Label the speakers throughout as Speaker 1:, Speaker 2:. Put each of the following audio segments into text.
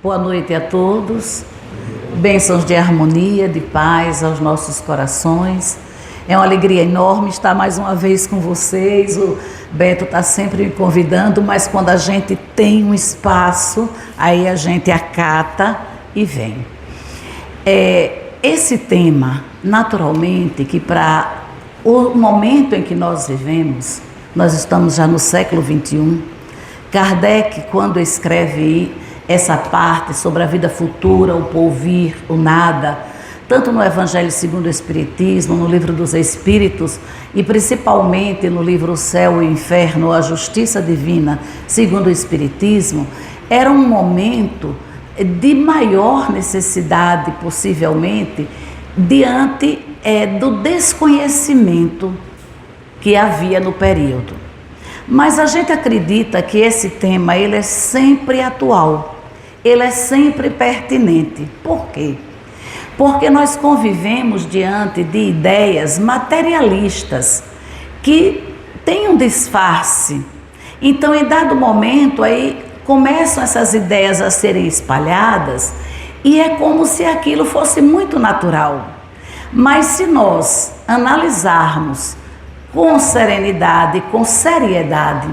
Speaker 1: Boa noite a todos, bênçãos de harmonia, de paz aos nossos corações. É uma alegria enorme estar mais uma vez com vocês. O Beto está sempre me convidando, mas quando a gente tem um espaço, aí a gente acata e vem. Esse tema, naturalmente, que para o momento em que nós vivemos, nós estamos já no século XXI, Kardec, quando escreve essa parte sobre a vida futura, o porvir, o nada, tanto no Evangelho segundo o Espiritismo, no Livro dos Espíritos e principalmente no livro O Céu e o Inferno, a Justiça Divina segundo o Espiritismo, era um momento de maior necessidade, possivelmente, diante do desconhecimento que havia no período. Mas a gente acredita que esse tema ele é sempre atual, ele é sempre pertinente. Por quê? Porque nós convivemos diante de ideias materialistas que têm um disfarce. Então, em dado momento, aí começam essas ideias a serem espalhadas e é como se aquilo fosse muito natural. Mas se nós analisarmos com serenidade, com seriedade,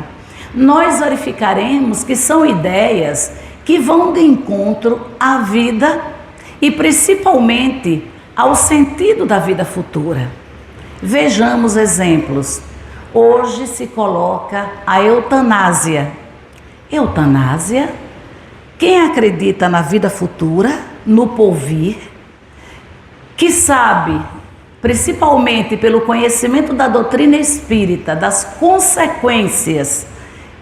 Speaker 1: nós verificaremos que são ideias que vão de encontro à vida e principalmente ao sentido da vida futura. Vejamos exemplos. Hoje se coloca a eutanásia. Eutanásia, quem acredita na vida futura, no porvir, que sabe, principalmente pelo conhecimento da doutrina espírita, das consequências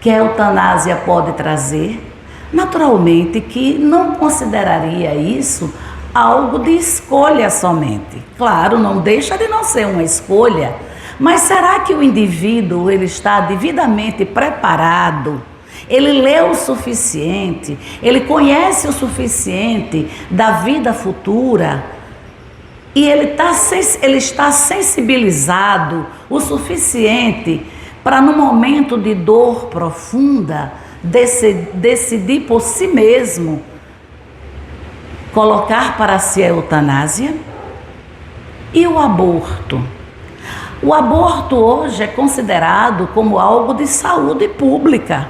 Speaker 1: que a eutanásia pode trazer, naturalmente que não consideraria isso algo de escolha somente. Claro, não deixa de não ser uma escolha, mas será que o indivíduo ele está devidamente preparado? Ele leu o suficiente? Ele conhece o suficiente da vida futura? E ele está sensibilizado o suficiente para, no momento de dor profunda, decidir por si mesmo colocar para si a eutanásia? E o aborto? O aborto hoje é considerado como algo de saúde pública.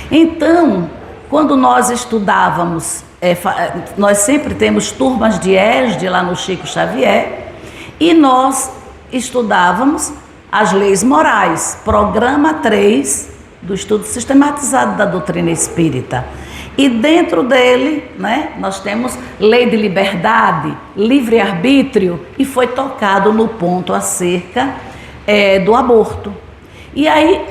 Speaker 1: Então, quando nós estudávamos, nós sempre temos turmas de ESD lá no Chico Xavier, e nós estudávamos as leis morais, programa 3 do estudo sistematizado da doutrina espírita. E dentro dele, nós temos lei de liberdade, livre-arbítrio, e foi tocado no ponto acerca do aborto. E aí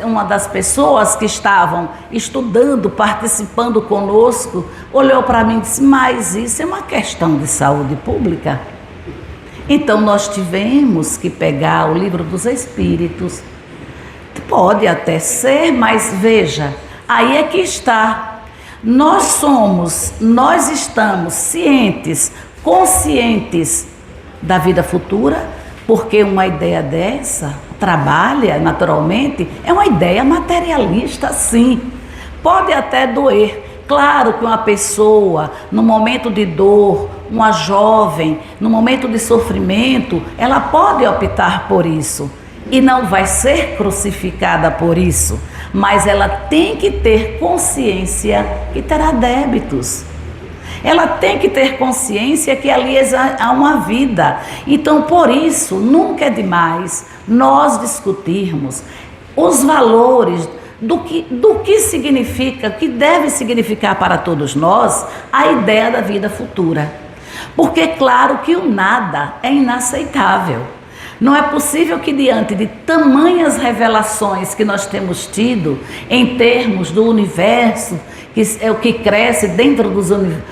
Speaker 1: uma das pessoas que estavam estudando, participando conosco, olhou para mim e disse: mas isso é uma questão de saúde pública? Então nós tivemos que pegar o Livro dos Espíritos. Pode até ser, mas veja, aí é que está. Nós estamos cientes, conscientes da vida futura, porque uma ideia dessa trabalha naturalmente, é uma ideia materialista, sim. Pode até doer. Claro que uma pessoa, no momento de dor, uma jovem, no momento de sofrimento, ela pode optar por isso e não vai ser crucificada por isso, mas ela tem que ter consciência que terá débitos. Ela tem que ter consciência que ali há uma vida. Então, por isso, nunca é demais nós discutirmos os valores do que significa, que deve significar para todos nós a ideia da vida futura. Porque, claro que o nada é inaceitável. Não é possível que, diante de tamanhas revelações que nós temos tido em termos do universo, que é o que cresce dentro dos universos,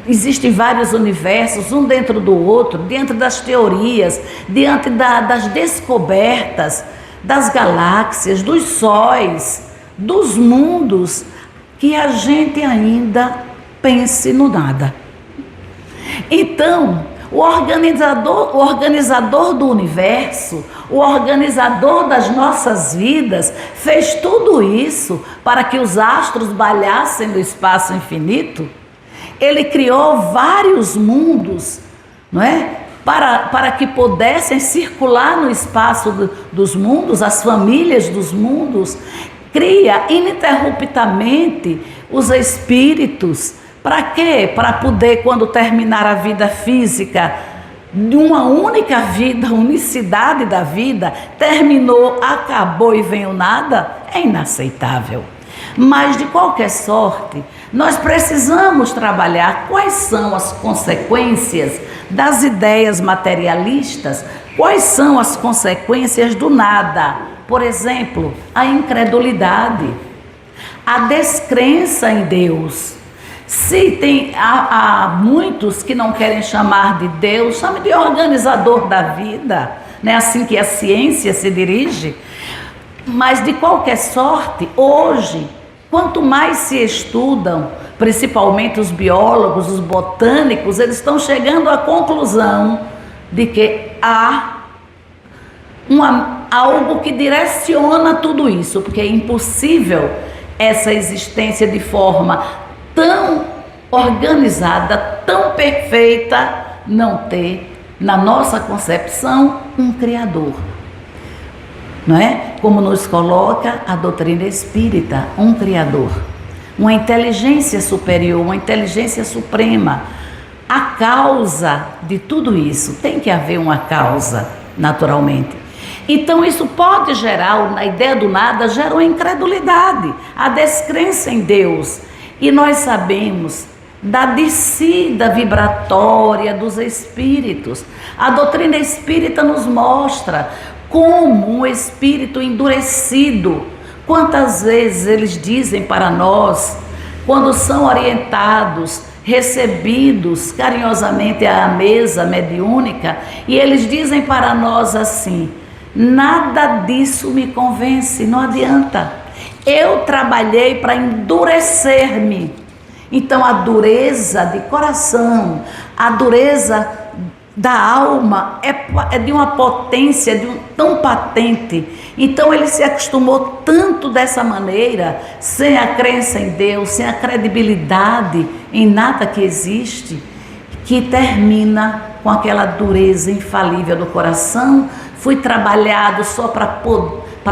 Speaker 1: existem vários universos, um dentro do outro, diante das teorias, diante das descobertas, das galáxias, dos sóis, dos mundos, que a gente ainda pense no nada. Então, o organizador do universo, o organizador das nossas vidas, fez tudo isso para que os astros bailassem no espaço infinito. Ele criou vários mundos, não é? Para que pudessem circular no espaço dos mundos, as famílias dos mundos. Cria ininterruptamente os espíritos. Para quê? Para poder, quando terminar a vida física, de uma única vida, unicidade da vida, terminou, acabou e vem o nada, é inaceitável. Mas, de qualquer sorte, nós precisamos trabalhar quais são as consequências das ideias materialistas, quais são as consequências do nada. Por exemplo, a incredulidade, a descrença em Deus. Se há muitos que não querem chamar de Deus, chame de organizador da vida, não é assim que a ciência se dirige? Mas, de qualquer sorte, hoje, quanto mais se estudam, principalmente os biólogos, os botânicos, eles estão chegando à conclusão de que há algo que direciona tudo isso, porque é impossível essa existência de forma tão organizada, tão perfeita, não ter, na nossa concepção, um Criador. Não é? Como nos coloca a doutrina espírita, um Criador, uma inteligência superior, uma inteligência suprema. A causa de tudo isso, tem que haver uma causa, naturalmente. Então isso pode gerar, na ideia do nada, gera uma incredulidade, a descrença em Deus. E nós sabemos da descida vibratória dos espíritos. A doutrina espírita nos mostra como um espírito endurecido, quantas vezes eles dizem para nós, quando são orientados, recebidos carinhosamente à mesa mediúnica, e eles dizem para nós assim: nada disso me convence, não adianta. Eu trabalhei para endurecer-me. Então a dureza de coração, a dureza da alma é de uma potência tão patente. Então ele se acostumou tanto dessa maneira, sem a crença em Deus, sem a credibilidade em nada que existe, que termina com aquela dureza infalível do coração. Fui trabalhado só para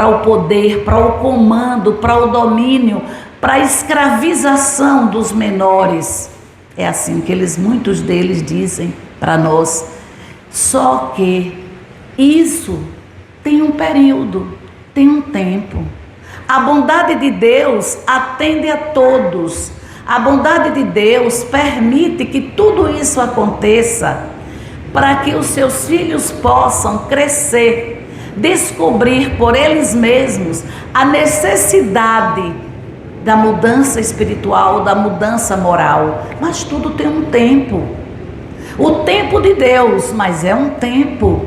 Speaker 1: o poder, para o comando, para o domínio, para a escravização dos menores. É assim que muitos deles dizem para nós. Só que isso tem um período, tem um tempo. A bondade de Deus atende a todos. A bondade de Deus permite que tudo isso aconteça para que os seus filhos possam crescer, descobrir por eles mesmos a necessidade da mudança espiritual, da mudança moral. Mas tudo tem um tempo. O tempo de Deus, mas é um tempo.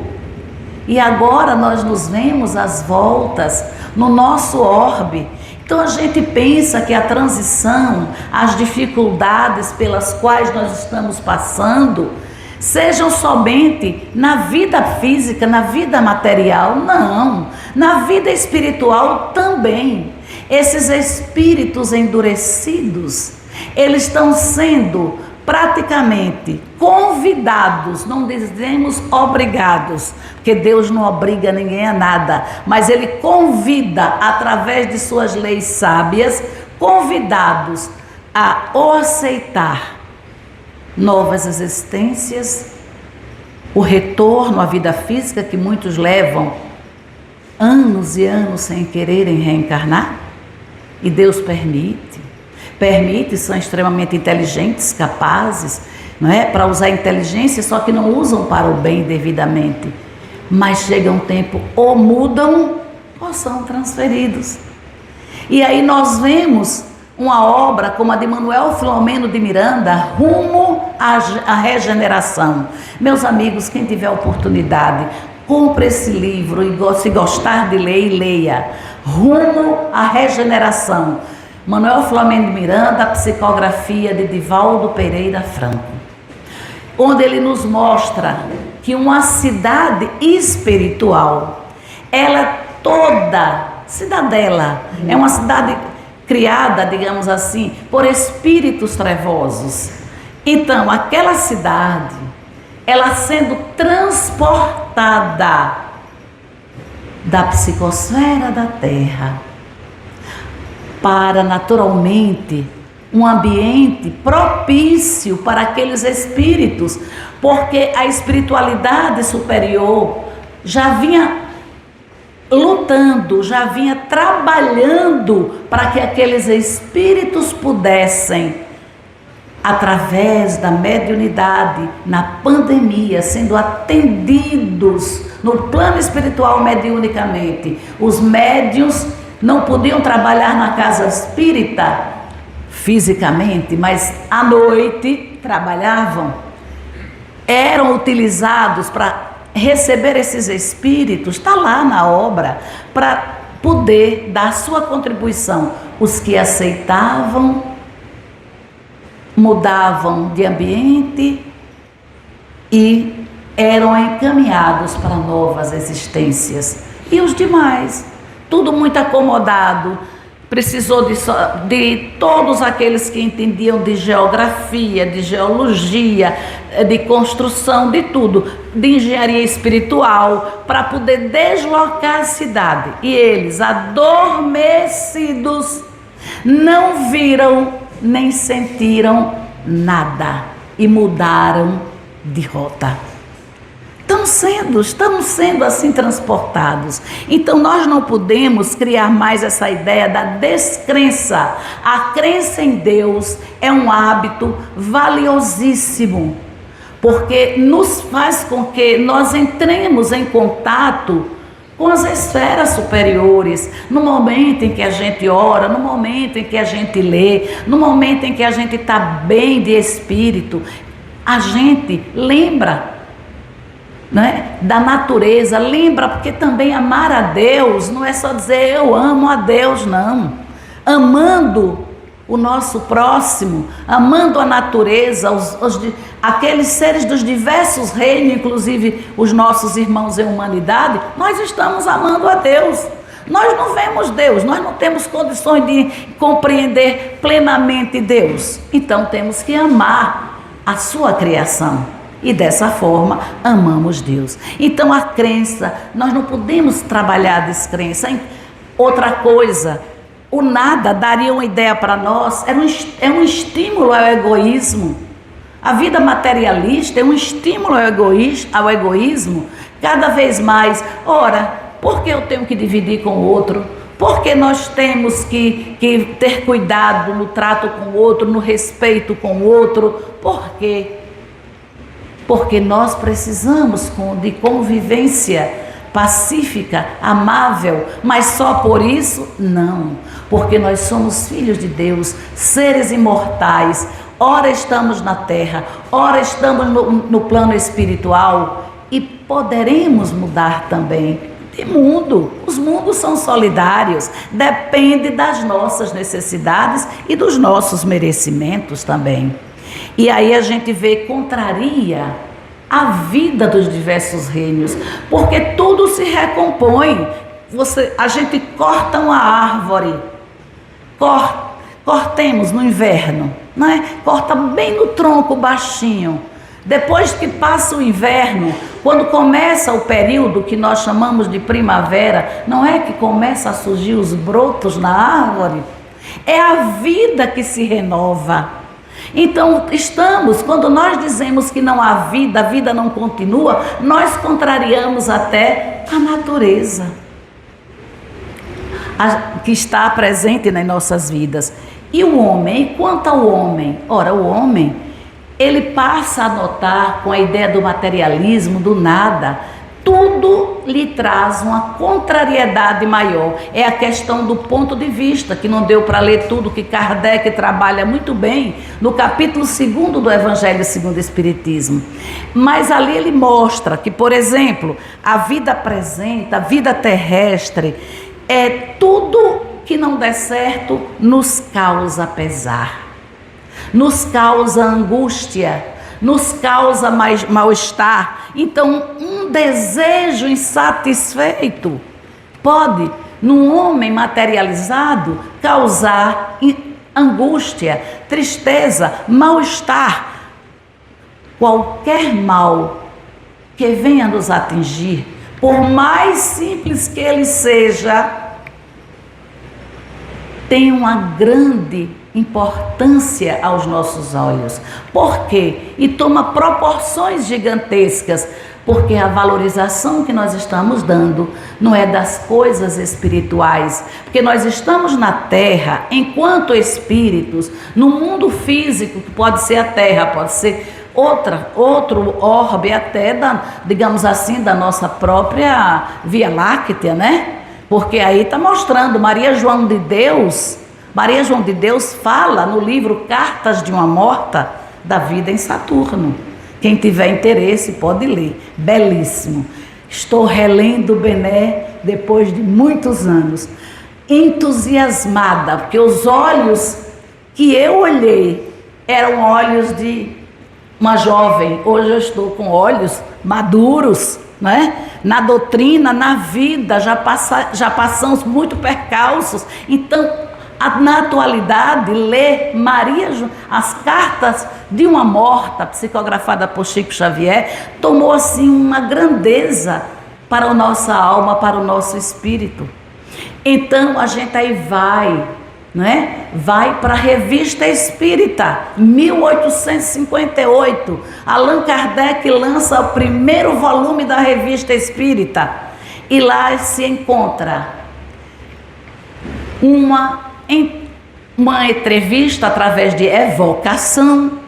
Speaker 1: E agora nós nos vemos às voltas no nosso orbe. Então a gente pensa que a transição, as dificuldades pelas quais nós estamos passando, sejam somente na vida física, na vida material. Não, na vida espiritual também. Esses espíritos endurecidos, eles estão sendo praticamente convidados, não dizemos obrigados, porque Deus não obriga ninguém a nada, mas Ele convida, através de suas leis sábias, convidados a ou aceitar novas existências, o retorno à vida física, que muitos levam anos e anos sem quererem reencarnar, e Deus permite, são extremamente inteligentes, capazes, não é? Para usar a inteligência, só que não usam para o bem devidamente. Mas chega um tempo, ou mudam, ou são transferidos. E aí nós vemos uma obra como a de Manuel Filomeno de Miranda, Rumo à Regeneração. Meus amigos, quem tiver oportunidade, compre esse livro e se gostar de ler, leia. Rumo à Regeneração. Manuel Filomeno de Miranda, a psicografia de Divaldo Pereira Franco, onde ele nos mostra que uma cidade espiritual, ela toda cidadela, é uma cidade criada, digamos assim, por espíritos trevosos. Então, aquela cidade, ela sendo transportada da psicosfera da Terra para, naturalmente, um ambiente propício para aqueles espíritos, porque a espiritualidade superior já vinha lutando, já vinha trabalhando para que aqueles espíritos pudessem, através da mediunidade, na pandemia, sendo atendidos no plano espiritual mediunicamente. Os médiuns não podiam trabalhar na casa espírita fisicamente, mas à noite trabalhavam. Eram utilizados para receber esses espíritos, está lá na obra, para poder dar sua contribuição. Os que aceitavam mudavam de ambiente e eram encaminhados para novas existências. E os demais, tudo muito acomodado, precisou de todos aqueles que entendiam de geografia, de geologia, de construção, de tudo, de engenharia espiritual, para poder deslocar a cidade. E eles, adormecidos, não viram nem sentiram nada e mudaram de rota. Estamos sendo assim transportados. Então nós não podemos criar mais essa ideia da descrença. A crença em Deus é um hábito valiosíssimo, porque nos faz com que nós entremos em contato com as esferas superiores, no momento em que a gente ora, no momento em que a gente lê, no momento em que a gente está bem de espírito, a gente lembra, né, da natureza, lembra, porque também amar a Deus não é só dizer eu amo a Deus, não. Amando o nosso próximo, amando a natureza, aqueles seres dos diversos reinos, inclusive os nossos irmãos em humanidade, nós estamos amando a Deus. Nós não vemos Deus, nós não temos condições de compreender plenamente Deus. Então temos que amar a sua criação. E dessa forma amamos Deus. Então a crença, nós não podemos trabalhar a descrença. Outra coisa, o nada daria uma ideia para nós, é um estímulo ao egoísmo. A vida materialista é um estímulo ao egoísmo cada vez mais. Ora, por que eu tenho que dividir com o outro? Por que nós temos que ter cuidado no trato com o outro, no respeito com o outro? Por quê? Porque nós precisamos de convivência pacífica, amável, mas só por isso? Não, porque nós somos filhos de Deus, seres imortais, ora estamos na terra, ora estamos no plano espiritual e poderemos mudar também de mundo. Os mundos são solidários, depende das nossas necessidades e dos nossos merecimentos também. E aí a gente contraria a vida dos diversos reinos, porque tudo se recompõe. A gente corta uma árvore, cortemos no inverno, não é? Corta bem no tronco baixinho. Depois que passa o inverno, quando começa o período que nós chamamos de primavera, não é que começa a surgir os brotos na árvore? É a vida que se renova. Então quando nós dizemos que não há vida, a vida não continua, nós contrariamos até a natureza que está presente nas nossas vidas. E o homem, e quanto ao homem? Ora, o homem, ele passa a notar com a ideia do materialismo, do nada, tudo lhe traz uma contrariedade maior. É a questão do ponto de vista, que não deu para ler tudo, que Kardec trabalha muito bem no capítulo 2º do Evangelho segundo o Espiritismo. Mas ali ele mostra que, por exemplo, a vida presente, a vida terrestre, tudo que não der certo nos causa pesar, nos causa angústia, nos causa mal-estar. Então, um desejo insatisfeito pode, num homem materializado, causar angústia, tristeza, mal-estar. Qualquer mal que venha nos atingir, por mais simples que ele seja, tem uma grande importância aos nossos olhos. Por quê? E toma proporções gigantescas, porque a valorização que nós estamos dando não é das coisas espirituais, porque nós estamos na Terra enquanto espíritos, no mundo físico, que pode ser a Terra, pode ser outro orbe até, digamos assim, da nossa própria Via Láctea, né? Porque aí está mostrando, Maria João de Deus fala no livro Cartas de uma Morta da Vida em Saturno. Quem tiver interesse pode ler, belíssimo. Estou relendo Bené depois de muitos anos, entusiasmada, porque os olhos que eu olhei eram olhos de uma jovem. Hoje eu estou com olhos maduros, né? Na doutrina, na vida, já passamos muito percalços. Então, na atualidade, ler as cartas de uma morta, psicografada por Chico Xavier, tomou assim uma grandeza para a nossa alma, para o nosso espírito. Então a gente aí vai, né? Vai para a Revista Espírita, 1858. Allan Kardec lança o primeiro volume da Revista Espírita, e lá se encontra uma entrevista através de evocação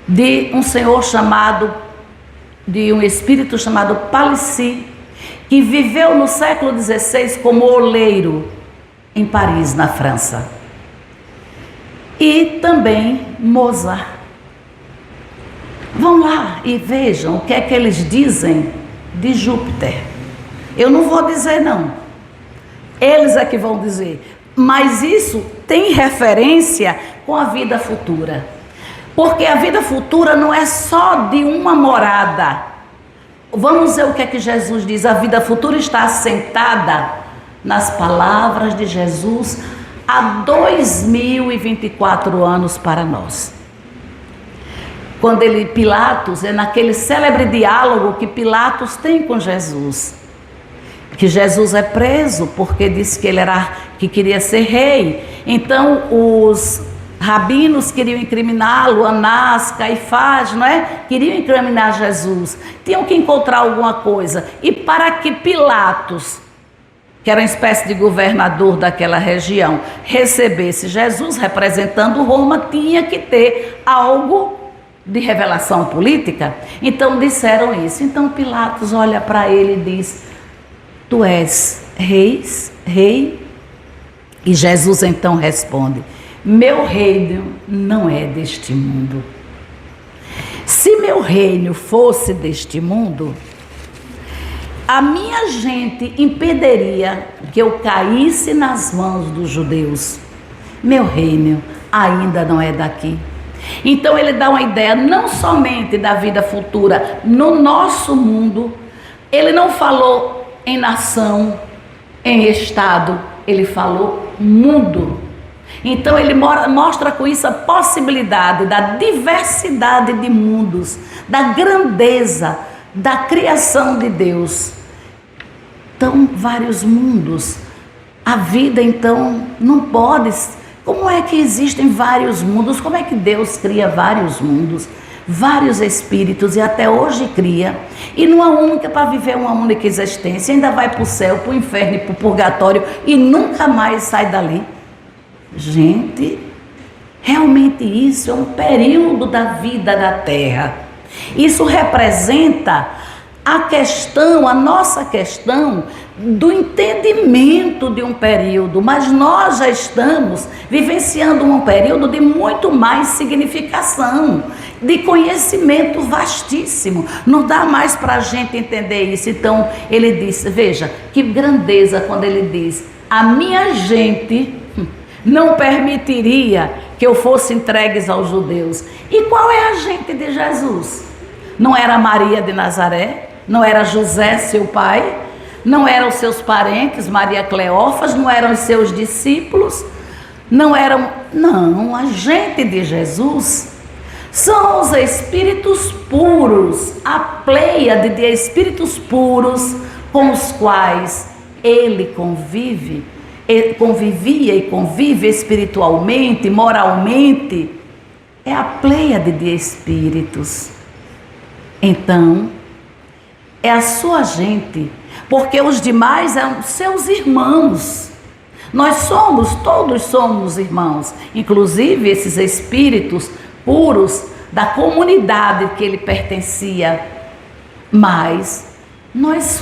Speaker 1: de um espírito chamado Palissy, que viveu no século XVI como oleiro em Paris, na França. E também Mozart. Vão lá e vejam o que é que eles dizem de Júpiter. Eu não vou dizer não, eles é que vão dizer. Mas isso tem referência com a vida futura. Porque a vida futura não é só de uma morada. Vamos ver o que é que Jesus diz. A vida futura está assentada nas palavras de Jesus há 2024 anos para nós. Quando Pilatos, é naquele célebre diálogo que Pilatos tem com Jesus, que Jesus é preso porque disse que queria ser rei. Então os rabinos queriam incriminá-lo, Anás, Caifás, não é? Queriam incriminar Jesus. Tinham que encontrar alguma coisa. E para que Pilatos, que era uma espécie de governador daquela região, recebesse Jesus representando Roma, tinha que ter algo de revelação política. Então disseram isso. Então Pilatos olha para ele e diz: tu és rei? E Jesus então responde: meu reino não é deste mundo. Se meu reino fosse deste mundo, a minha gente impediria que eu caísse nas mãos dos judeus. Meu reino ainda não é daqui. Então ele dá uma ideia não somente da vida futura no nosso mundo. Ele não falou em nação, em estado, ele falou mundo. Então ele mostra com isso a possibilidade da diversidade de mundos, da grandeza da criação de Deus. Então, vários mundos. A vida, então, não pode... Como é que existem vários mundos? Como é que Deus cria vários mundos, vários espíritos, e até hoje cria, e numa única, para viver uma única existência, ainda vai para o céu, para o inferno e para o purgatório e nunca mais sai dali? Gente, realmente isso é um período da vida da Terra. Isso representa a nossa questão do entendimento de um período, mas nós já estamos vivenciando um período de muito mais significação, de conhecimento vastíssimo. Não dá mais para a gente entender isso. Então ele disse, veja que grandeza quando ele diz: a minha gente não permitiria que eu fosse entregue aos judeus. E qual é a gente de Jesus? Não era Maria de Nazaré? Não era José, seu pai? Não eram seus parentes, Maria Cleófas, não eram os seus discípulos, não, a gente de Jesus são os espíritos puros, a pleiade de espíritos puros com os quais ele convivia e convive espiritualmente, moralmente. É a pleiade de espíritos. Então, é a sua gente, porque os demais são seus irmãos. Todos somos irmãos, inclusive esses espíritos puros da comunidade que ele pertencia. Mas nós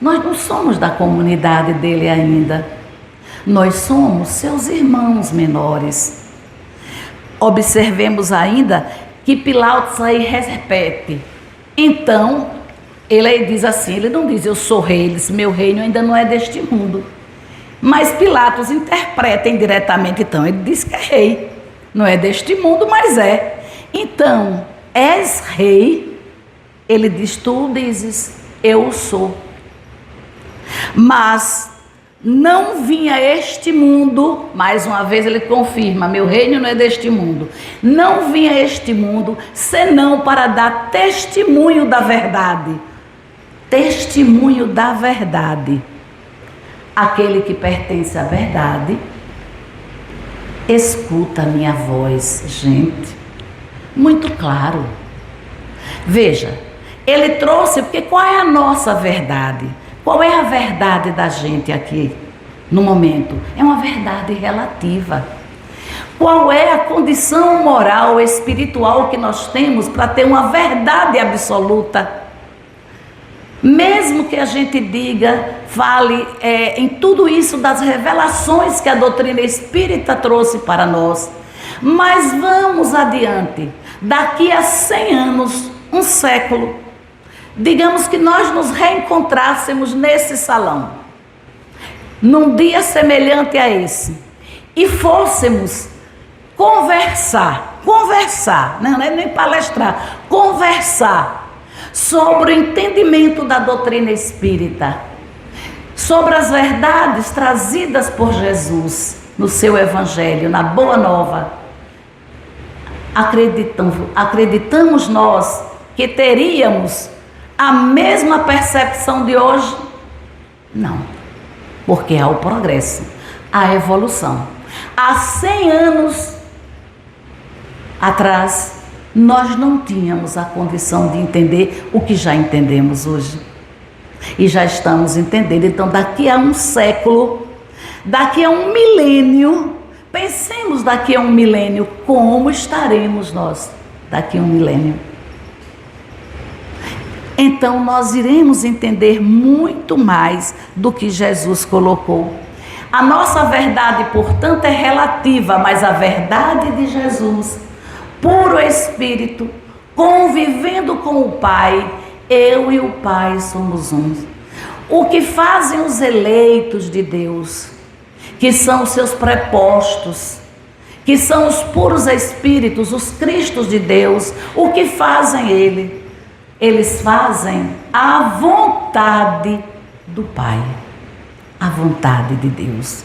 Speaker 1: não somos da comunidade dele ainda. Nós somos seus irmãos menores. Observemos ainda que Pilatos aí repete. Então, ele diz assim, ele não diz eu sou rei, ele diz meu reino ainda não é deste mundo. Mas Pilatos interpreta indiretamente, então ele diz que é rei. Não é deste mundo, mas é. Então, és rei? Ele diz, tu dizes, eu sou. Mas não vim a este mundo, mais uma vez ele confirma, meu reino não é deste mundo. Não vim a este mundo, senão para dar testemunho da verdade. Testemunho da verdade. Aquele que pertence à verdade, escuta a minha voz, gente. Muito claro. Veja, ele trouxe, porque qual é a nossa verdade? Qual é a verdade da gente aqui, no momento? É uma verdade relativa. Qual é a condição moral, espiritual que nós temos para ter uma verdade absoluta? Mesmo que a gente fale em tudo isso das revelações que a doutrina espírita trouxe para nós. Mas vamos adiante. Daqui a 100 anos, um século, digamos que nós nos reencontrássemos nesse salão, num dia semelhante a esse, e fôssemos conversar, não é nem palestrar, conversar sobre o entendimento da doutrina espírita, sobre as verdades trazidas por Jesus no seu evangelho, na Boa Nova. Acreditamos nós que teríamos a mesma percepção de hoje? Não, porque há o progresso, a evolução. Há 100 anos atrás, nós não tínhamos a condição de entender o que já entendemos hoje. E já estamos entendendo. Então, daqui a um século, daqui a um milênio, pensemos daqui a um milênio, como estaremos nós daqui a um milênio. Então, nós iremos entender muito mais do que Jesus colocou. A nossa verdade, portanto, é relativa, mas a verdade de Jesus, puro Espírito, convivendo com o Pai, eu e o Pai somos um. O que fazem os eleitos de Deus, que são os seus prepostos, que são os puros Espíritos, os Cristos de Deus, o que fazem eles fazem a vontade do Pai, a vontade de Deus.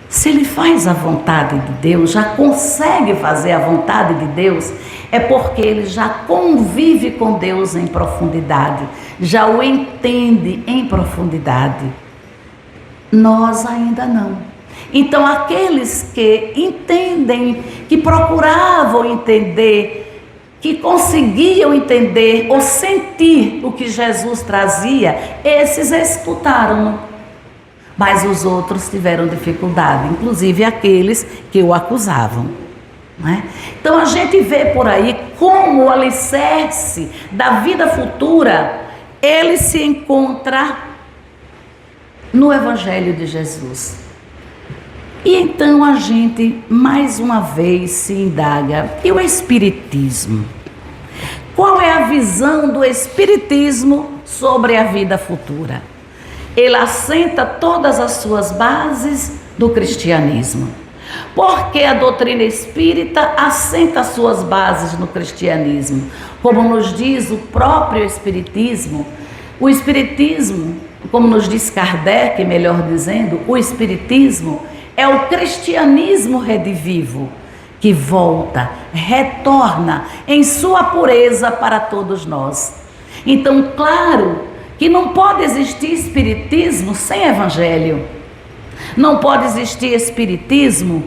Speaker 1: Se ele faz a vontade de Deus, já consegue fazer a vontade de Deus, é porque ele já convive com Deus em profundidade, já o entende em profundidade. Nós ainda não. Então, aqueles que entendem, que procuravam entender, que conseguiam entender ou sentir o que Jesus trazia, esses escutaram. Mas os outros tiveram dificuldade, inclusive aqueles que o acusavam. Não é? Então a gente vê por aí como o alicerce da vida futura, ele se encontra no Evangelho de Jesus. E então a gente mais uma vez se indaga, e o Espiritismo? Qual é a visão do Espiritismo sobre a vida futura? Ele assenta todas as suas bases do cristianismo. Porque a doutrina espírita assenta as suas bases no cristianismo. Como nos diz o próprio Espiritismo, o Espiritismo como nos diz Kardec, melhor dizendo, o Espiritismo é o cristianismo redivivo, que volta, retorna em sua pureza para todos nós. Então, claro que não pode existir Espiritismo sem Evangelho. Não pode existir Espiritismo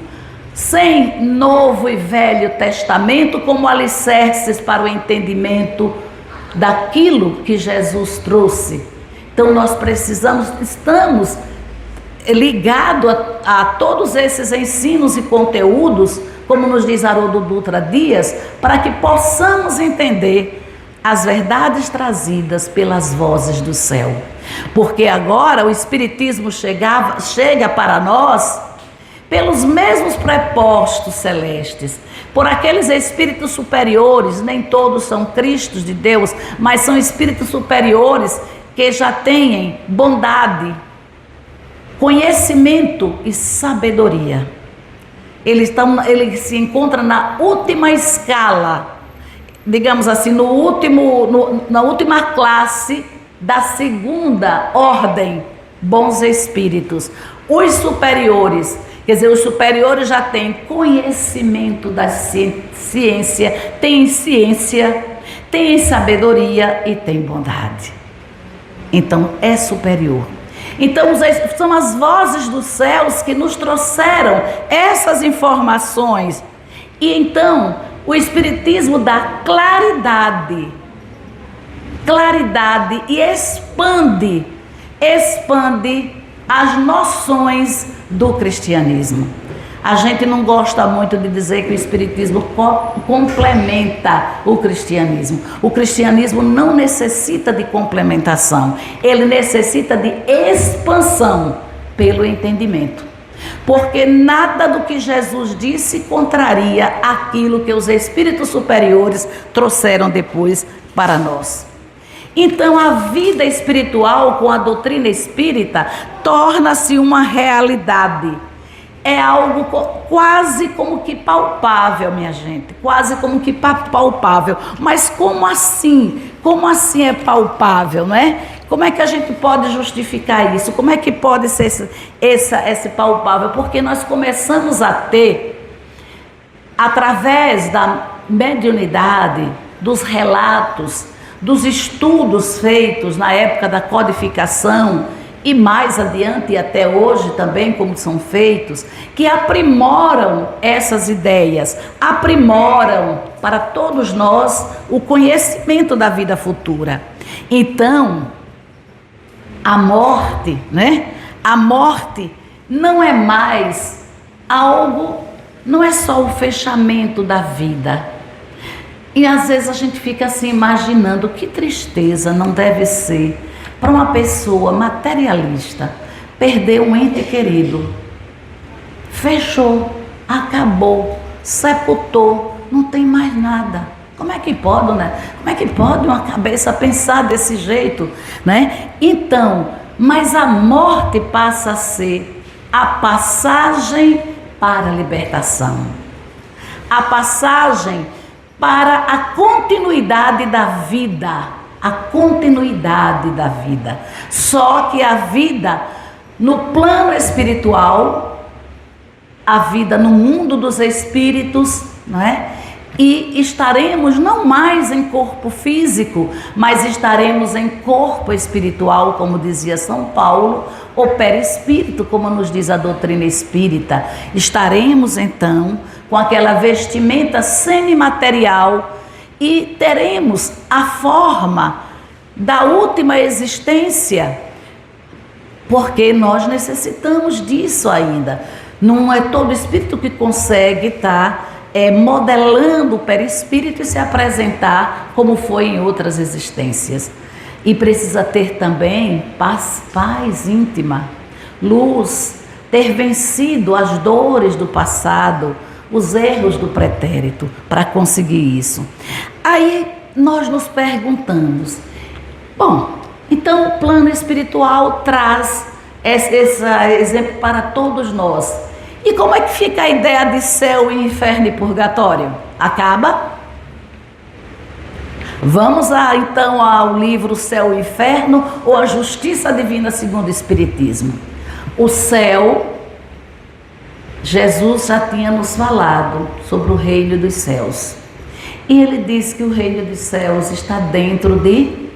Speaker 1: sem Novo e Velho Testamento como alicerces para o entendimento daquilo que Jesus trouxe. Então nós estamos ligados a todos esses ensinos e conteúdos, como nos diz Haroldo Dutra Dias, para que possamos entender as verdades trazidas pelas vozes do céu. Porque agora o Espiritismo chega para nós pelos mesmos prepostos celestes, por aqueles espíritos superiores, nem todos são Cristos de Deus, mas são espíritos superiores que já têm bondade, conhecimento e sabedoria. Ele se encontra na última escala, digamos assim, na última classe da segunda ordem, bons espíritos. Os superiores, quer dizer, os superiores já têm conhecimento da ciência, têm sabedoria e têm bondade. Então, é superior. Então, são as vozes dos céus que nos trouxeram essas informações. E então, o Espiritismo dá claridade e expande as noções do cristianismo. A gente não gosta muito de dizer que o Espiritismo complementa o cristianismo. O cristianismo não necessita de complementação, ele necessita de expansão pelo entendimento. Porque nada do que Jesus disse contraria aquilo que os espíritos superiores trouxeram depois para nós. Então a vida espiritual com a doutrina espírita torna-se uma realidade. É algo quase como que palpável, minha gente, quase como que palpável. Mas como assim? Como assim é palpável, não é? Como é que a gente pode justificar isso? Como é que pode ser esse palpável? Porque nós começamos a ter, através da mediunidade, dos relatos, dos estudos feitos na época da codificação, e mais adiante e até hoje também, como são feitos, que aprimoram essas ideias, aprimoram para todos nós o conhecimento da vida futura. Então, a morte, né? A morte não é mais algo, não é só o fechamento da vida. E às vezes a gente fica assim imaginando que tristeza não deve ser para uma pessoa materialista perder um ente querido. Fechou, acabou, sepultou, não tem mais nada. Como é que pode, né? Como é que pode uma cabeça pensar desse jeito, né? Então, mas a morte passa a ser a passagem para a libertação. A passagem para a continuidade da vida. A continuidade da vida. Só que a vida no plano espiritual, a vida no mundo dos espíritos, não é? E estaremos não mais em corpo físico, mas estaremos em corpo espiritual, como dizia São Paulo, ou perispírito, como nos diz a doutrina espírita. Estaremos então com aquela vestimenta semimaterial e teremos a forma da última existência, porque nós necessitamos disso ainda. Não é todo espírito que consegue estar modelando o perispírito e se apresentar como foi em outras existências. E precisa ter também paz íntima, luz, ter vencido as dores do passado, os erros do pretérito para conseguir isso. Aí nós nos perguntamos, bom, então o plano espiritual traz esse exemplo para todos nós. E como é que fica a ideia de céu, inferno e purgatório? Acaba? Vamos então ao livro Céu e Inferno ou a Justiça Divina segundo o Espiritismo. O céu, Jesus já tinha nos falado sobre o reino dos céus. E ele diz que o reino dos céus está dentro de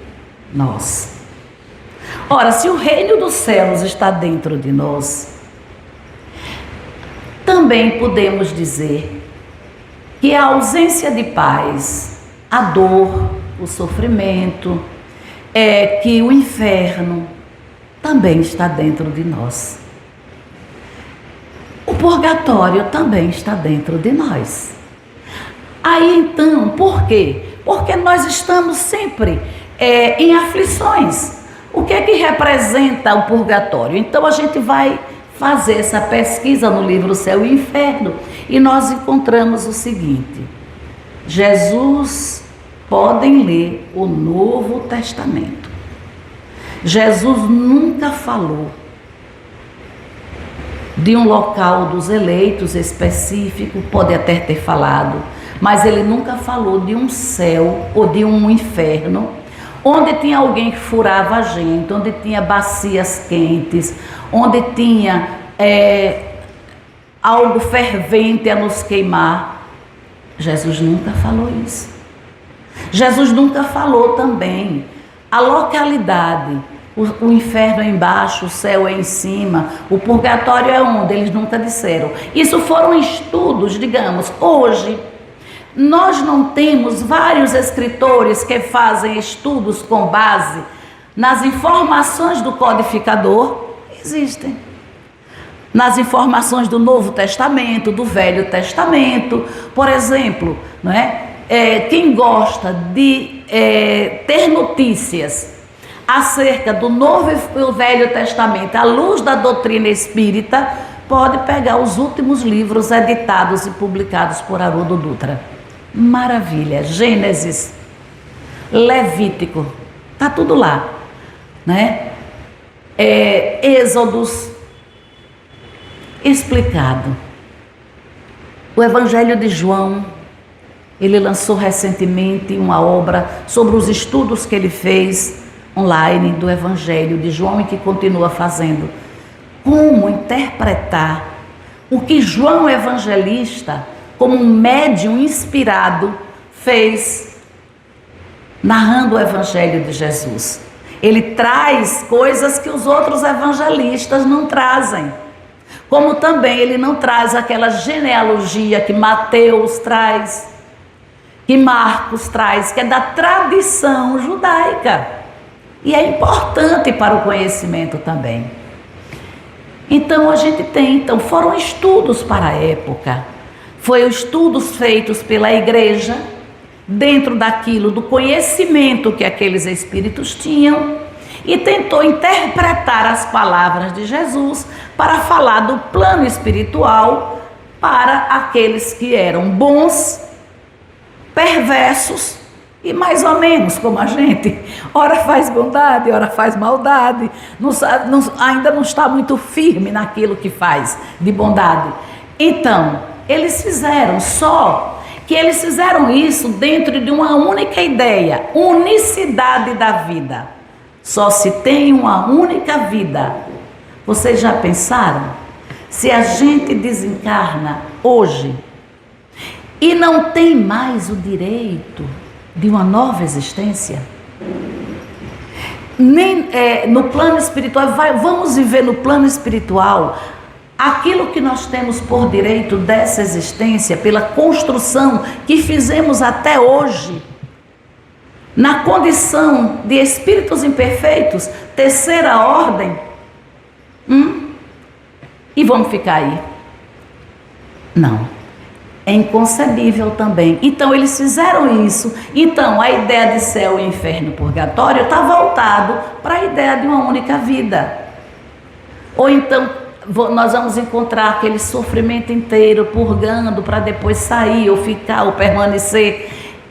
Speaker 1: nós. Ora, se o reino dos céus está dentro de nós, também podemos dizer que a ausência de paz, a dor, o sofrimento, que o inferno também está dentro de nós. O purgatório também está dentro de nós. Aí então, por quê? Porque nós estamos sempre em aflições. O que é que representa o purgatório? Então a gente vai fazer essa pesquisa no livro Céu e Inferno e nós encontramos o seguinte: Jesus, podem ler o Novo Testamento. Jesus nunca falou de um local dos eleitos específico, pode até ter falado, mas ele nunca falou de um céu ou de um inferno, onde tinha alguém que furava a gente, onde tinha bacias quentes, onde tinha algo fervente a nos queimar. Jesus nunca falou isso. Jesus nunca falou também a localidade. O inferno é embaixo, o céu é em cima, o purgatório é onde? Eles nunca disseram. Isso foram estudos, digamos, hoje. Nós não temos vários escritores que fazem estudos com base nas informações do codificador? Existem. Nas informações do Novo Testamento, do Velho Testamento, por exemplo, não é? Quem gosta de ter notícias acerca do Novo e o Velho Testamento à luz da doutrina espírita, pode pegar os últimos livros editados e publicados por Haroldo Dutra. Maravilha, Gênesis, Levítico, tá tudo lá, né? Êxodos, explicado. O Evangelho de João, ele lançou recentemente uma obra sobre os estudos que ele fez online do Evangelho de João e que continua fazendo. Como interpretar o que João Evangelista, como um médium inspirado, fez narrando o Evangelho de Jesus. Ele traz coisas que os outros evangelistas não trazem. Como também ele não traz aquela genealogia que Mateus traz, que Marcos traz, que é da tradição judaica. E é importante para o conhecimento também. Então a gente tem, foram estudos para a época. Foram estudos feitos pela igreja, dentro daquilo, do conhecimento que aqueles espíritos tinham, e tentou interpretar as palavras de Jesus para falar do plano espiritual para aqueles que eram bons, perversos e mais ou menos como a gente. Ora faz bondade, ora faz maldade, ainda não está muito firme naquilo que faz de bondade. Então, eles fizeram eles fizeram isso dentro de uma única ideia, unicidade da vida. Só se tem uma única vida. Vocês já pensaram? Se a gente desencarna hoje e não tem mais o direito de uma nova existência, nem no plano espiritual, vamos viver no plano espiritual aquilo que nós temos por direito dessa existência, pela construção que fizemos até hoje, na condição de espíritos imperfeitos, terceira ordem, e vamos ficar aí? Não, é inconcebível também. Então eles fizeram isso. Então a ideia de céu, inferno, purgatório está voltado para a ideia de uma única vida. Ou então nós vamos encontrar aquele sofrimento inteiro, purgando para depois sair, ou ficar, ou permanecer.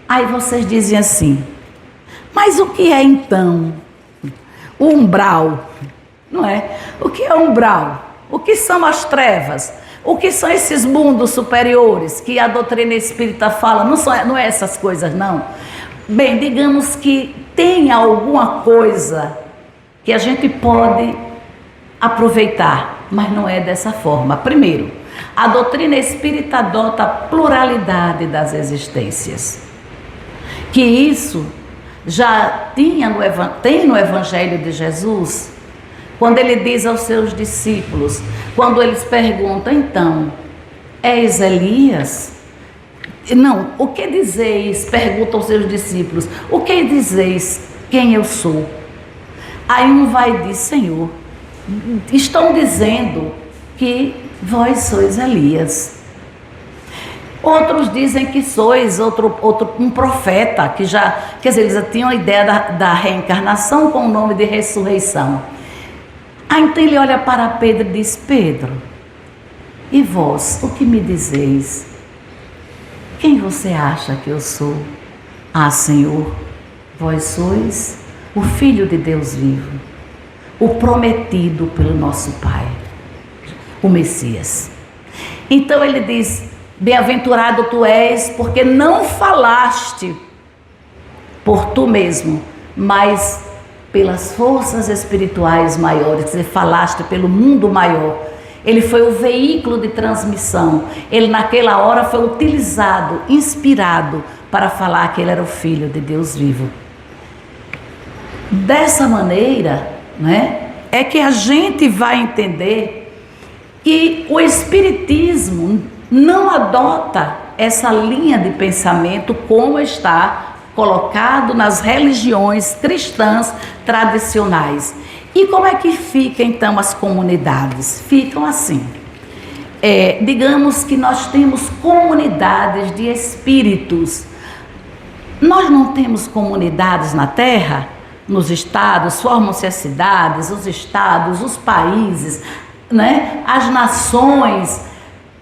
Speaker 1: Aí vocês dizem assim: mas o que é então o umbral? Não é? O que é umbral? O que são as trevas? O que são esses mundos superiores que a doutrina espírita fala? Não é essas coisas, não. Bem, digamos que tem alguma coisa que a gente pode aproveitar, mas não é dessa forma. Primeiro, a doutrina espírita adota a pluralidade das existências, que isso já tem no Evangelho de Jesus, quando ele diz aos seus discípulos, quando eles perguntam, então, és Elias? Não, o que dizeis? Perguntam aos seus discípulos, o que dizeis quem eu sou? Aí um vai e diz, Senhor, estão dizendo que vós sois Elias. Outros dizem que sois um profeta, que já, quer dizer, eles já tinham a ideia da reencarnação com o nome de ressurreição. Aí então ele olha para Pedro e diz, Pedro, e vós, o que me dizeis? Quem você acha que eu sou? Ah, Senhor, vós sois o Filho de Deus vivo, o prometido pelo nosso Pai, o Messias. Então ele diz, bem-aventurado tu és, porque não falaste por tu mesmo, mas pelas forças espirituais maiores, quer dizer, falaste pelo mundo maior. Ele foi o veículo de transmissão. Ele naquela hora foi utilizado, inspirado para falar que ele era o Filho de Deus vivo. Dessa maneira, né, é que a gente vai entender que o Espiritismo não adota essa linha de pensamento como está colocado nas religiões cristãs tradicionais. E como é que fica então as comunidades? Ficam assim. Digamos que nós temos comunidades de espíritos. Nós não temos comunidades na Terra, nos estados, formam-se as cidades, os estados, os países, né? As nações.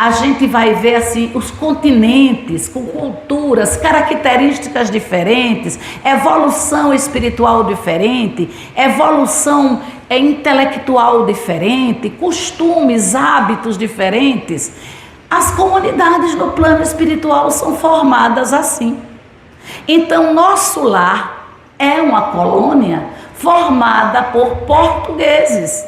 Speaker 1: A gente vai ver assim os continentes com culturas, características diferentes, evolução espiritual diferente, evolução intelectual diferente, costumes, hábitos diferentes. As comunidades no plano espiritual são formadas assim. Então, nosso lar é uma colônia formada por portugueses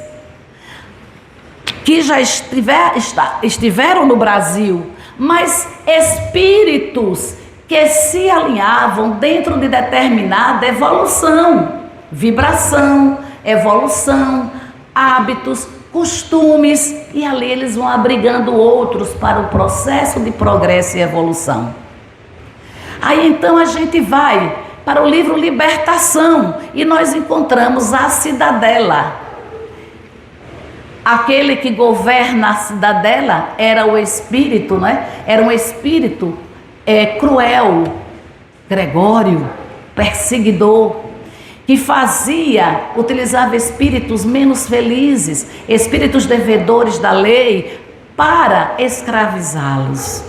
Speaker 1: que já estiveram no Brasil, mas espíritos que se alinhavam dentro de determinada evolução, vibração, evolução, hábitos, costumes, e ali eles vão abrigando outros para o processo de progresso e evolução. Aí então a gente vai para o livro Libertação e nós encontramos a cidadela. Aquele que governa a cidadela era o espírito, né? Era um espírito cruel, Gregório, perseguidor, que utilizava espíritos menos felizes, espíritos devedores da lei, para escravizá-los.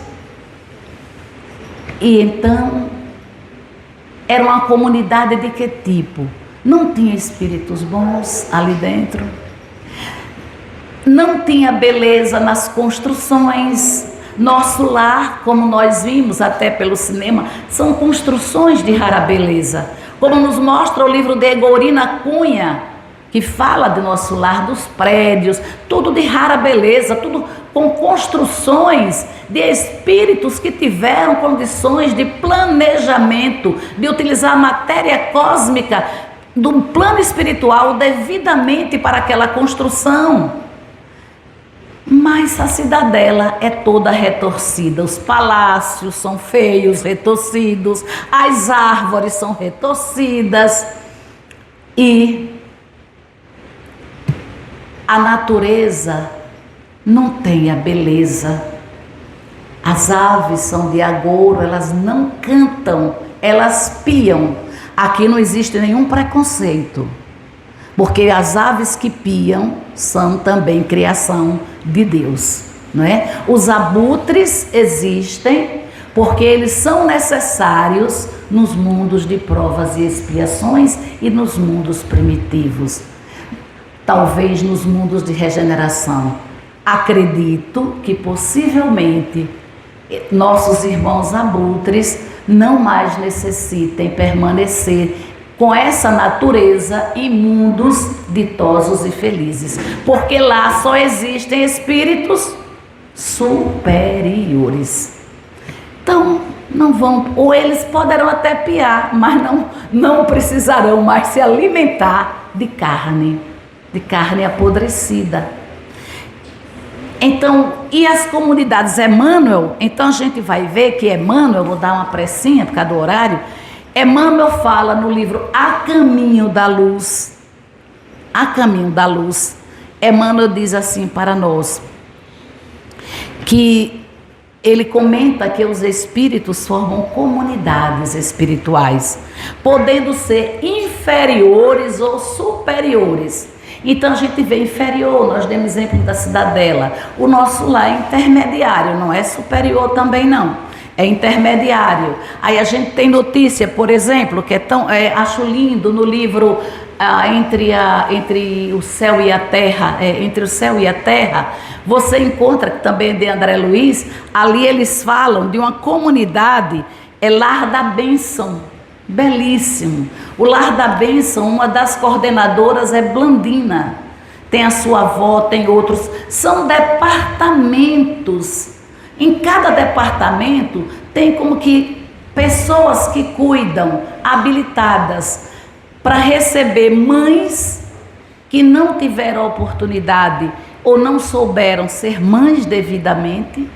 Speaker 1: E então, era uma comunidade de que tipo? Não tinha espíritos bons ali dentro. Não tinha beleza nas construções. Nosso lar, como nós vimos até pelo cinema, são construções de rara beleza. Como nos mostra o livro de Egorina Cunha, que fala de nosso lar, dos prédios, tudo de rara beleza, tudo com construções de espíritos que tiveram condições de planejamento, de utilizar a matéria cósmica do plano espiritual devidamente para aquela construção. Mas a cidadela é toda retorcida, os palácios são feios, retorcidos, as árvores são retorcidas e a natureza não tem a beleza. As aves são de agouro, elas não cantam, elas piam. Aqui não existe nenhum preconceito, porque as aves que piam são também criação de Deus, não é? Os abutres existem porque eles são necessários nos mundos de provas e expiações e nos mundos primitivos. Talvez nos mundos de regeneração. Acredito que possivelmente nossos irmãos abutres não mais necessitem permanecer com essa natureza em mundos ditosos e felizes, porque lá só existem espíritos superiores. Então, não vão, ou eles poderão até piar, mas não precisarão mais se alimentar de carne apodrecida. Então, e as comunidades Emmanuel, então a gente vai ver que Emmanuel, vou dar uma pressinha por causa do horário, Emmanuel fala no livro A Caminho da Luz, Emmanuel diz assim para nós, que ele comenta que os espíritos formam comunidades espirituais, podendo ser inferiores ou superiores. Então a gente vê inferior, nós demos exemplo da Cidadela. O nosso lar é intermediário, não é superior também não, é intermediário. Aí a gente tem notícia, por exemplo, que acho lindo no livro entre o céu e a terra, entre o céu e a terra, você encontra, que também é de André Luiz, ali eles falam de uma comunidade, Lar da Bênção, belíssimo. O Lar da Bênção, uma das coordenadoras é Blandina, tem a sua avó, tem outros, são departamentos, em cada departamento tem como que pessoas que cuidam, habilitadas, para receber mães que não tiveram oportunidade ou não souberam ser mães devidamente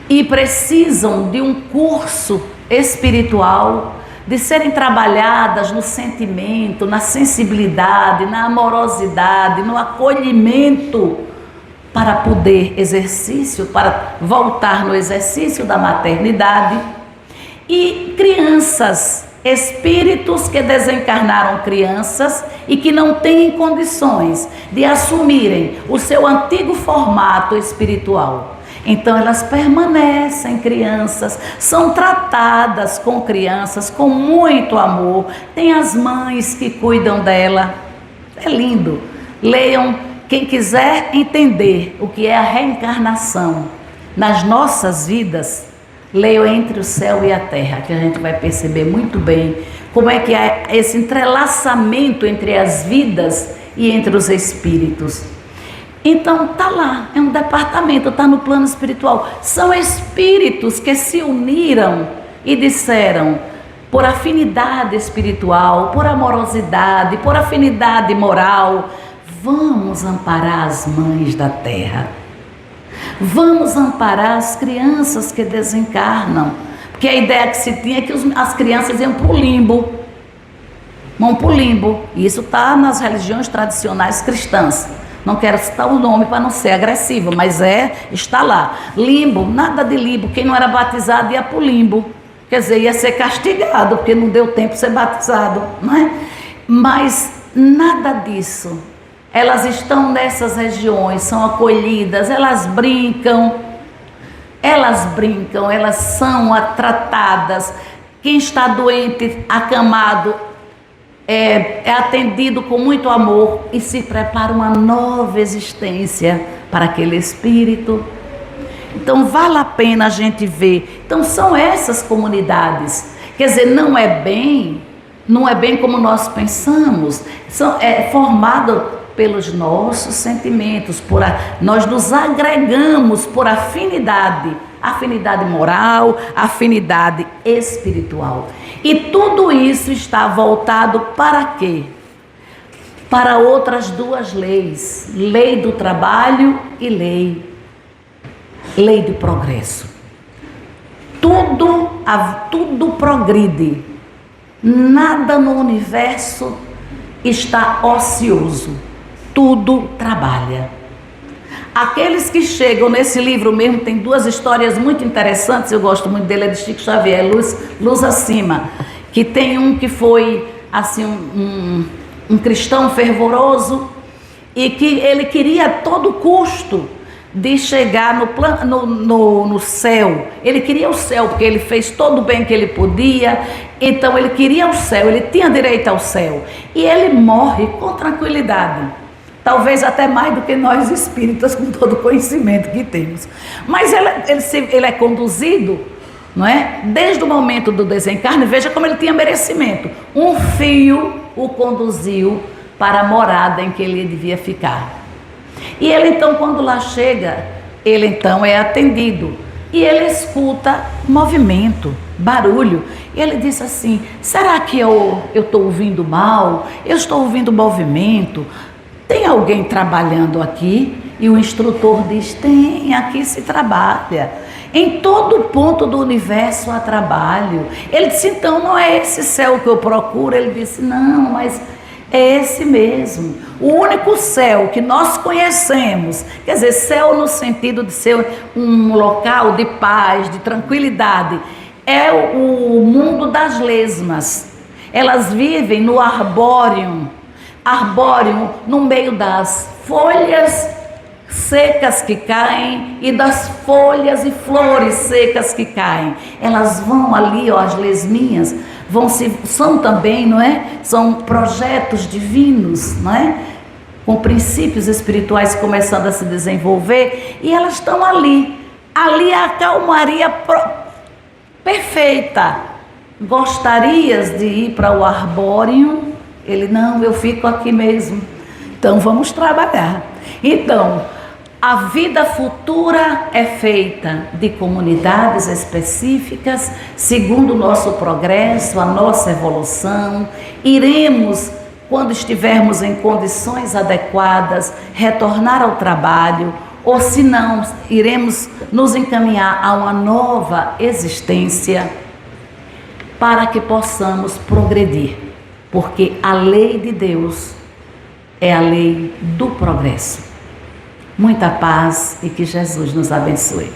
Speaker 1: e precisam de um curso espiritual, de serem trabalhadas no sentimento, na sensibilidade, na amorosidade, no acolhimento, para poder para voltar no exercício da maternidade. E crianças, espíritos que desencarnaram crianças e que não têm condições de assumirem o seu antigo formato espiritual. Então elas permanecem crianças, são tratadas com crianças com muito amor, tem as mães que cuidam dela. É lindo. Leiam, quem quiser entender o que é a reencarnação nas nossas vidas, leio Entre o Céu e a Terra, que a gente vai perceber muito bem como é que é esse entrelaçamento entre as vidas e entre os espíritos. Então tá lá, é um departamento, tá no plano espiritual. São espíritos que se uniram e disseram, por afinidade espiritual, por amorosidade, por afinidade moral, vamos amparar as mães da terra. Vamos amparar as crianças que desencarnam, porque a ideia que se tinha é que as crianças iam para o limbo, vão para o limbo, e isso está nas religiões tradicionais cristãs. Não quero citar o nome para não ser agressivo, mas está lá. Limbo, nada de limbo, quem não era batizado ia para o limbo, quer dizer, ia ser castigado, porque não deu tempo de ser batizado, não é? Mas nada disso. Elas estão nessas regiões, são acolhidas, elas brincam, elas são tratadas. Quem está doente, acamado, é atendido com muito amor e se prepara uma nova existência para aquele espírito. Então vale a pena a gente ver. Então são essas comunidades. Quer dizer, não é bem como nós pensamos. É formado pelos nossos sentimentos, nós nos agregamos por afinidade moral, afinidade espiritual. E tudo isso está voltado para quê? Para outras duas leis, lei do trabalho e lei do progresso. Tudo progride, nada no universo está ocioso. Tudo trabalha. Aqueles que chegam nesse livro mesmo, tem duas histórias muito interessantes, eu gosto muito dele, é de Chico Xavier, Luz Acima, que tem um que foi assim, um cristão fervoroso e que ele queria a todo custo de chegar no céu. Ele queria o céu, porque ele fez todo o bem que ele podia, então ele queria o céu, ele tinha direito ao céu. E ele morre com tranquilidade. Talvez até mais do que nós espíritas, com todo o conhecimento que temos. Mas ele é conduzido, não é? Desde o momento do desencarne, veja como ele tinha merecimento. Um fio o conduziu para a morada em que ele devia ficar. E ele então, quando lá chega, ele então é atendido. E ele escuta movimento, barulho. E ele diz assim: será que eu estou ouvindo mal? Eu estou ouvindo movimento? Tem alguém trabalhando aqui? E o instrutor diz: tem, aqui se trabalha. Em todo ponto do universo há trabalho. Ele disse: então não é esse céu que eu procuro? Ele disse: não, mas é esse mesmo. O único céu que nós conhecemos, quer dizer, céu no sentido de ser um local de paz, de tranquilidade, é o mundo das lesmas. Elas vivem no arbóreum, no meio das folhas secas que caem e das folhas e flores secas que caem. Elas vão ali, ó, as lesminhas, são também, não é? São projetos divinos, não é? Com princípios espirituais começando a se desenvolver, e elas estão ali. Ali a calmaria perfeita. Gostarias de ir para o arbóreum? Ele: não, eu fico aqui mesmo. Então vamos trabalhar. Então, a vida futura é feita de comunidades específicas, segundo o nosso progresso, a nossa evolução. Iremos, quando estivermos em condições adequadas, retornar ao trabalho, ou se não, iremos nos encaminhar a uma nova existência para que possamos progredir, porque a lei de Deus é a lei do progresso. Muita paz e que Jesus nos abençoe.